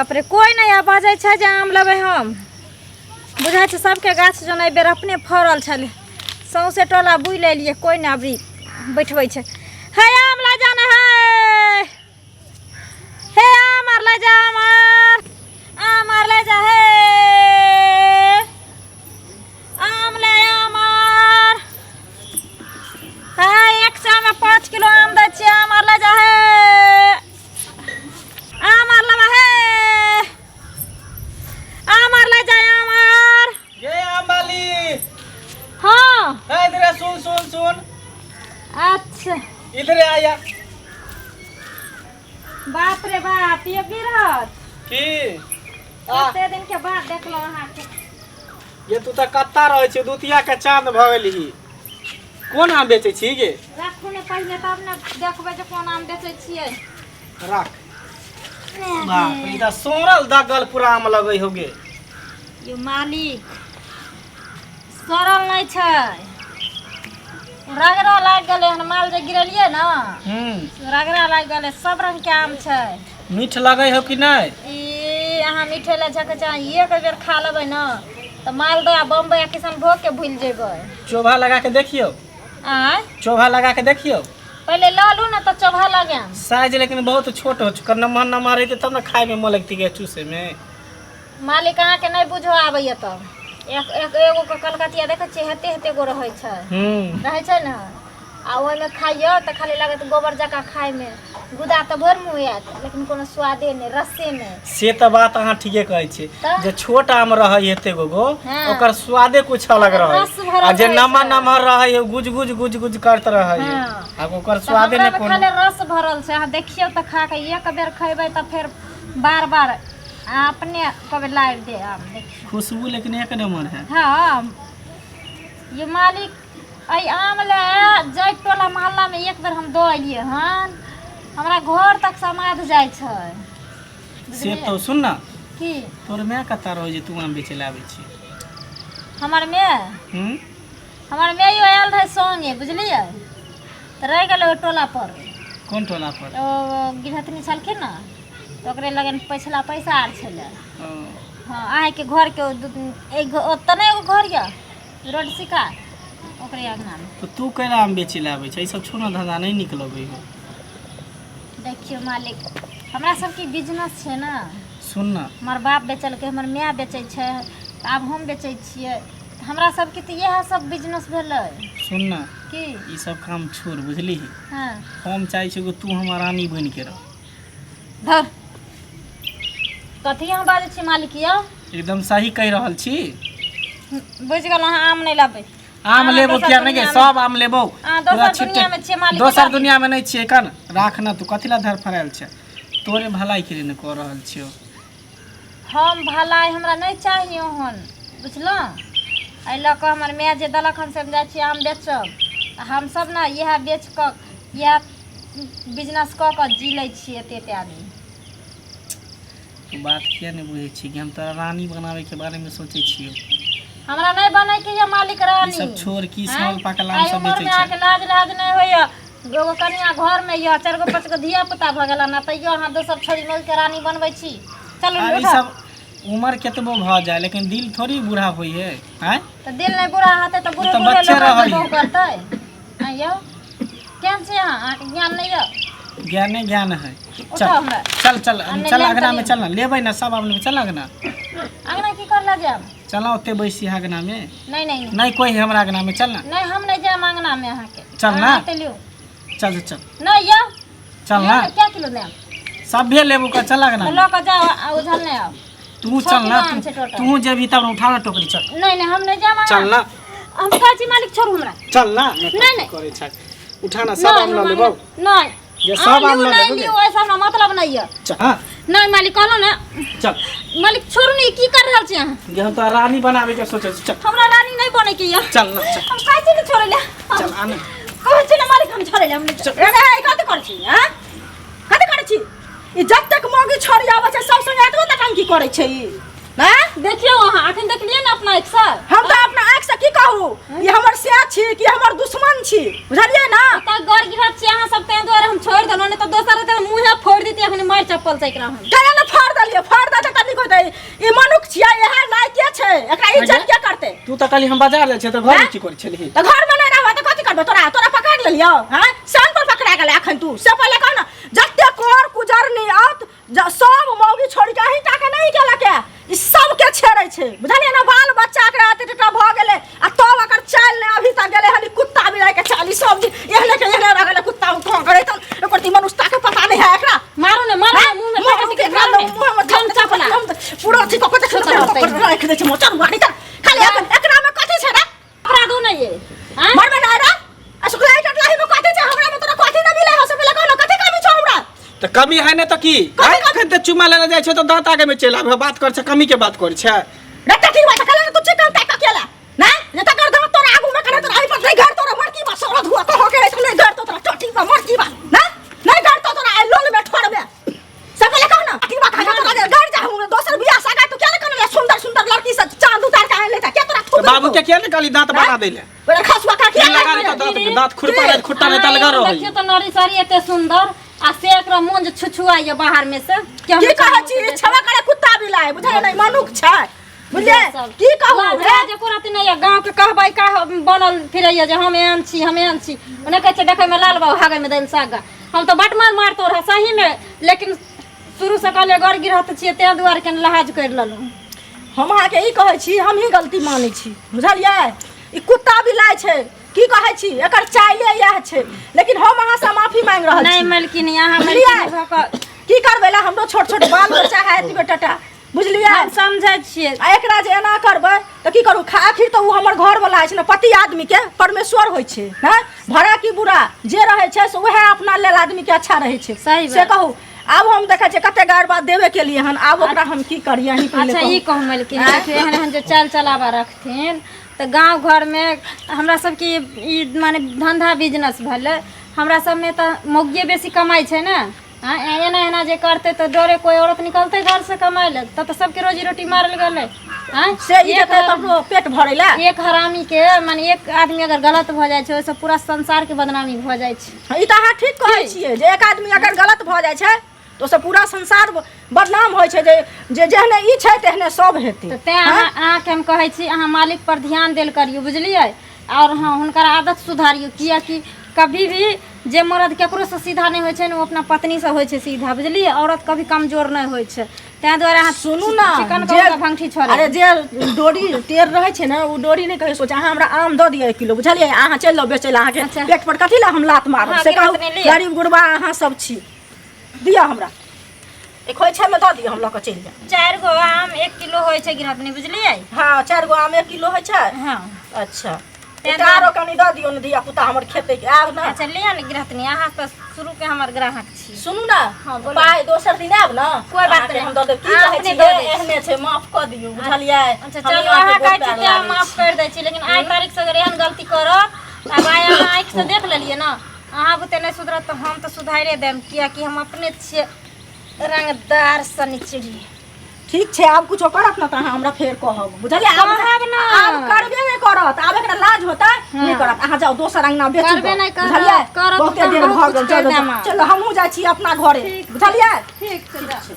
बाप रे कोई नहीं आ बाजे छै जे आम लेबै हम बुझाइ छै सबके गाछ जन एहि बेर अपने फड़ल छलै सौंसे टोला बुइ लेलिए कोई नहीं अबरी बैठबै छै हे आम ला जाना है हे आम आर ले जा आम आर ले जा हे आम ले आम आर हे एक सौ में 5 किलो आम दै छियै आम आर ले जा हे आम आर लेबा हे आम आर ले जा आम आर ये आम वाली हाँ इधर सुन सुन सुन अच्छा इधर आया बाप रे बाप ये गिरहत की कते दिन के बाद देखलो अहाँ के ये तू त कत्ता रहै छै दुतिया के चांद भ गेली कोन आम बेचै छी गे राखू ने पहिले तब ने देखबै जे कोन आम बेचै छियै राख बाप रे इधर सोरल दगल पूरा आम लगै होगे यो मालिक सरल नहीं छै रगड़ा लाग गेलै हन माल जे गिरलिए ना रगड़ा लाग गेलै सब रंग के आम छै मीठ लगै हो कि नहीं ई अहाँ मीठे ले जके चाहिए एक बेर खा लेबै ना तो मालदह बम्बई किशनभोग के भूल जेबै चोभा लगा के देखियो आय चोभा लगा के देखियो पहले ला लू ना तो चोभा लगे साइज लेकिन बहुत छोट हो चुका नमहर नमहर रहते तब ना खाए में मन लगती है चूसे में मालिक अहाँ के नहीं बुझो आबैया तब एगो के कलकतिया देखे छियै हेते हेते गो रहै छै ना आ ओहि में खाइयो तो खाली लागत गोबर जका खाए में गुदा तो भर मुँह आयत लेकिन कोनो स्वादे नहीं रसे में से तो बात अहाँ ठीके कहै छी जे छोट आम रहै हेते गो ओकर स्वादे कुछ अलग रहै आ जे नमहर नमहर रहै है गुज गुज गुज गुज करत रहै है आ ओकर स्वादे ने कोनो खाली रस भरल छै अहाँ देखियो त खा के एक बेर खैबै त फिर बार बार अपने कबे लाइव दे आम देखियो खुशबू लेकिन एक नंबर है हां ये मालिक आई आम ले जय टोला मोहल्ला में एक बेर हम दो एलिए हन हमरा घर तक समाध जाय छै से तो सुन ना की तोर मैं कता रहो जे तू आम बेचे लाबै छी हमर में हमर में यो आयल रहे संगे बुझलिए त रह गेल टोला पर कौन टोला पर ओ गिरहतनी छलखिन ना तो ओकरे लगन पैसा आर छले हाँ अहाँ के घर के एक तने एगो घर या रोड शिकार ओकरे अंगना में तो तू कैला आम बेचे लाबै छै ई सब छोना धंधा नहीं निक लगै हो देखियो मालिक हमरा सबके बिजनेस छै ना सुन ना हमर बाप बेचल के हमर माय बेचै छै आब हम बेचै छियै हमरा सबके तो यह सब बिजनेस भेलै सुन ना की ई सब काम छोड़ बुझली हां हम चाहे छी तू हमर रानी बन के रह धर कथी हम बाजै छी मालिक या एकदम सही कह रहल छी बुझ गेल अहाँ आम नहीं लाबै आम लेबो किया नहीं सब आम लेबो दोसर दुनिया में छियै मालिक दोसर दुनिया में नहीं छियै कन राख ना तू कथी ला धर फरायल छै तोरे भलाई के लिए न कह रहल छियो हम भलाई हमरा नहीं चाहिए हन बुझलो एहि लऽ कऽ हमर माय जे दलक हन से जाइ छी आम बेचब हम सब ना यह बेच क यह बिजनेस क के जी लै छी एते आदमी तो बात किया नहीं बुझे छी कि हम तोरा रानी बनावे के बारे में सोचे छियो हमरा नहीं बने के ये मालिक रानी सब छोड़ की साल पाकल आम सब बेचे छै लाज लाज नहीं होइया एगो कनिया घर में या 4 गो 5 गो धिया पुता भ गेला ना तैयो अहाँ दोसर छोड़ी मिल के रानी बनबै छी चलू ई सब उम्र केतबो भ जाए लेकिन दिल थोड़ी बूढ़ा होई है हैं तो दिल नहीं बूढ़ा होते तो बूढ़े बच्चे लोग करते आइयो केन से अहाँ ज्ञान नहीं है ज्ञान है चल चल चल अगना में चल ना लेबै ना सब आम चल अगना अगना की कर ला जाम चलो ओते बैसी अगना में नहीं कोई हमरा अगना में चल ना नहीं हम नहीं जाम अगना में अहाँ के चल ना चल चल नहीं यो चल ना क्या किलो देम सब भी लेबो का चल अगना लो के जाओ उधर नहीं आओ तू चल ना तू जे भी तब उठा ना टोकरी चल नहीं हम नहीं जाम चल ना हम काची मालिक छोड़ हमरा चल ना नहीं करे छै उठा ना सब आम लेबो नहीं ये सब आम नहीं ऐसा ना मतलब नहीं है हां नहीं मालिक कहलो ना चल मालिक छोड़ू नहीं की कर रहल छी अहाँ जे हम तो रानी बनावे के सोचे छी चल हमरा रानी नहीं बने के ये चल ना चल हम काची नहीं छोड़े ले चल आने कहै छी ना मालिक हम छोड़े ले हम नहीं कत कर छी हां कत कर छी ई जब तक मौगी छोड़ जावे छै सब संगे एतबो तक हम की करे छै ई हां देखियो अहाँ अखन देखलिए ना अपना एक सर हम तो अपना आंख से की कहू ये हमर से छी कि हमर दुश्मन छी बुझलिए ना त घर गिरत छी अहाँ सब ते द्वारा हम छोड़ देलो ने त दोसर ते मुंह फोड़ देती अखन मार चप्पल से एकरा हम केना न फाड़ दलिए फाड़ द बुझलिए ई मनुख छियै एह लायके छै एकरा इज्जत के करते तू त कहली हम बाजार जाइ छै त घर की करै छली त घर में नहीं रहबा त कथि करबे तोरा तोरा पकड़ लेलियो हां सान पर पकड़ा गेले अखन तू से पहले कह ना जत्ते कोर कुजर नहीं आत सब मौगी छोड़ के ही टाके नहीं केला के ई सब के छेड़ै छै बुझलिए ना बाल बच्चा के रात टेटा भ गेले आ तो अगर चाल ने अभी तक गेले हनी कुत्ता बिलाई के चाली सब एहने के एहने रह गेले कुत्ता को करे त ओकर ती मनुष्यता के पता नहीं है एकरा मारो ने मुंह में मुंह के गाल मुंह में धम चपला पूरा थी को देख रख दे छ मोचर गाड़ी त खाली एकरा में कथि छै रे अपराध नहीं है हां मर में ना रे असुखलाई टटलाही में कथि छै हमरा में तोरा कथि न मिले हो से पहले कहलो कथि कमी छ हमरा त कमी है ने त की अखन त चुमा लेने जाइ छै त दांत आगे में चल आबे बात कर छै कमी के बात कर छै रट्टा ठीक बात कहले तू चिकन तक अकेला ना जे तक कर दांत तोरा आगू में करे तोरा आई पर नहीं घर तोरा मर की बा सौरत हुआ तो हो के नहीं घर तो तोरा चोटी बा मर की बा ना नहीं घर तो तोरा लोल में ठोड़बे से पहले कह ना की बात है तोरा घर जा हम दोसर बियाह सगा तू क्या करले सुंदर सुंदर लड़की से चांद उतार के लेता क्या तोरा ठोक बाबू के क्या ने कहली दांत बना देले ओरे खसवा का की लगा रे त दांत खुरपा रे खुट्टा ने त लगा रही देखियो त नरी सारी एते सुंदर आ से एकरा मुंह जे छुछुआइए बाहर में से की कहै छी छवा करे कुत्ता बिलाय बुझै नहीं मनुख छै बुझले की कहू रे जे कोराती नहीं गांव के कहबै का बनल फिरैया जे हम एहन छी ओने कहै छै देखै में लाल बाबू हागे में दैल सागा हम तो बटमार मारतो रह सही में लेकिन शुरू से कहले गड़ गिरहत छियै ते दुआर के लहाज कर ललु हम अहाँ के ई कहै छी हम ही गलती मानै छी बुझलियै ई कुत्ता बिलाय छै की कहै छी एकर चाइले यह छै लेकिन हम अहाँ से माफी मांग रहल छी नहीं मलकिन यहाँ मलकिन की करबै ला हमरो छोट छोट बाल बच्चा है एतबे टटा बुझलियै हम समझै छियै आ एकरा जे एना करबै त की करू आखिर त उ हमर घर वाला छै न पति आदमी के परमेश्वर होय छै ना भरा की बुरा जे रहै छै से वह अपना लेल आदमी के अच्छा रहै छै सही से कहू अब हम देखै छै कते गार बात देवे के लिए हन अब ओकरा हम की करियै ही पहले अच्छा ई कहू मलकिन एहन एहन जे चाल चलावा रखथिन तो गांव घर में हमरा सबके ई माने धंधा बिजनेस भेलै हमरा सब में तो मौगिए बेसी कमाई छै ना हां एना एना जे करते तो डरे कोई औरत निकलते घर से कमाई ले तब तो सबके रोजी रोटी मारल गेलै हां से ई त अपनो पेट भरेला एक हरामी के माने एक आदमी अगर गलत भ जाय छै ओसे पूरा संसार के बदनामी भ जाय छै ई त अहाँ ठीक कहै छियै जे एक आदमी अगर गलत भ जाय छै तो से पूरा संसार बदनाम होय छै जे जेहने ई छै तेहने सब हेतै त अहाँ के हम कहै छी अहाँ मालिक पर ध्यान देल करियो बुझलियै और हां हुनकर आदत सुधारियो किया कि कभी भी जे मर्द केकरो से सीधा नहीं होय छै न अपना पत्नी से होय छै सीधा बुझलियै औरत कभी कमजोर नहीं होय छै तै द्वारा अहाँ सुनू ना चिकन का भंगठी छोड़े अरे जे डोरी टेर रहै छै ना उ डोरी नहीं कहे सोच अहाँ हमरा आम द दिय 1 किलो बुझलियै अहाँ चल लो बेचै ला अहाँ के पेट पर कथि ला हम लात मारब से कहू गरीब गुरबा अहाँ सब छी दिया हमरा एक होय छै में द दिय हम ल के चल जा 4 गो आम 1 किलो होय छै गिरहतनी बुझलियै हां 4 गो आम 1 किलो होय छै हां अच्छा तारो कनी द दियो न दिया पुता हमर खेते के आब ना अच्छा लिया न गिरहतनी अहाँ तो शुरू के हमर ग्राहक छी सुनू ना पाई दोसर दिन आब ना कोई बात नहीं हम द देब की कहै छी एहने छै माफ क दियौ बुझलियै अच्छा चलो अहाँ कहै छी कि हम माफ कर दै छी लेकिन आइ तारीख से अगर एहन गलती करब अब आइ अहाँ आँख से देख लेलिए ना अहाँ बुते नहीं सुधरत तो हम तो सुधारे देम किया कि हम अपने छियै रंगदार सनिचरी ठीक छै आब कुछ करत ना त अहाँ हमरा फेर कहब बुझलियै कहब ना आब करबे नहीं करत आब एकरा लाज होता नहीं करत अहाँ जाओ दोसर अंगना बेचू करबे नहीं करत, बुझलियै करत बहुते तो देर हम भ कुछ गेल कर देम। चलो हमहू जाइ छी अपना घरे बुझलियै ठीक छै